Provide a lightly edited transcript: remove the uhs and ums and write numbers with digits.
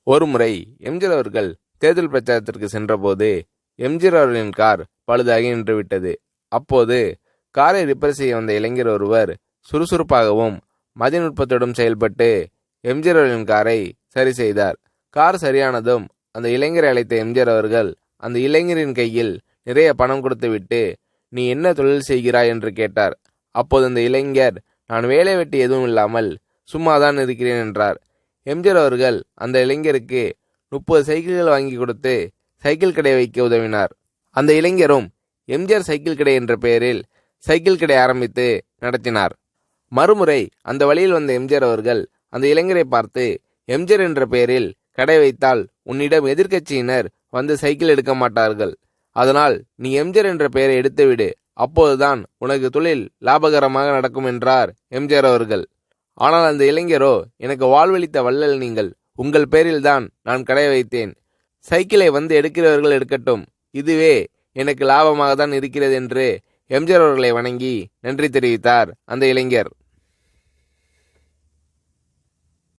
ஒருமுறை எம்ஜிஆர் அவர்கள் தேர்தல் பிரச்சாரத்திற்கு சென்றபோது எம்ஜிஆர் அவர்களின் கார் பழுதாகி நின்றுவிட்டது. அப்போது காரை ரிப்பேர் செய்ய வந்த இளைஞர் ஒருவர் சுறுசுறுப்பாகவும் மதிநுட்பத்துடன் செயல்பட்டு எம்ஜிஆர் அவர்களின் காரை சரி செய்தார். கார் சரியானதும் அந்த இளைஞரை அழைத்த எம்ஜிஆர் அவர்கள் அந்த இளைஞரின் கையில் நிறைய பணம் கொடுத்துவிட்டு, நீ என்ன தொழில் செய்கிறாய் என்று கேட்டார். அப்போது அந்த இளைஞர், நான் வேலை வெட்டி எதுவும் இல்லாமல் சும்மாதான் இருக்கிறேன் என்றார். எம்ஜிஆர் அவர்கள் அந்த இளைஞருக்கு 30 சைக்கிள்கள் வாங்கி கொடுத்து சைக்கிள் கடை வைக்க உதவினார். அந்த இளைஞரும் எம்ஜிஆர் சைக்கிள் கடை என்ற பெயரில் சைக்கிள் கடை ஆரம்பித்து நடத்தினார். மறுமுறை அந்த வழியில் வந்த எம்ஜிஆர் அவர்கள் அந்த இளைஞரை பார்த்து, எம்ஜிஆர் என்ற பெயரில் கடை வைத்தால் உன்னிடம் எதிர்க்கட்சியினர் வந்து சைக்கிள் எடுக்க மாட்டார்கள். அதனால் நீ எம்ஜிஆர் என்ற பெயரை எடுத்துவிடு, அப்போதுதான் உனக்கு தொழில் லாபகரமாக நடக்கும் என்றார் எம்ஜிஆர் அவர்கள். ஆனால் அந்த இளைஞரோ, எனக்கு வாழ்வளித்த வள்ளல் நீங்கள், உங்கள் பேரில்தான் நான் கடை வைத்தேன். சைக்கிளை வந்து எடுக்கிறவர்கள் எடுக்கட்டும், இதுவே எனக்கு லாபமாக தான் இருக்கிறது என்று எம்ஜிஆர் அவர்களை வணங்கி நன்றி தெரிவித்தார் அந்த இளைஞர்.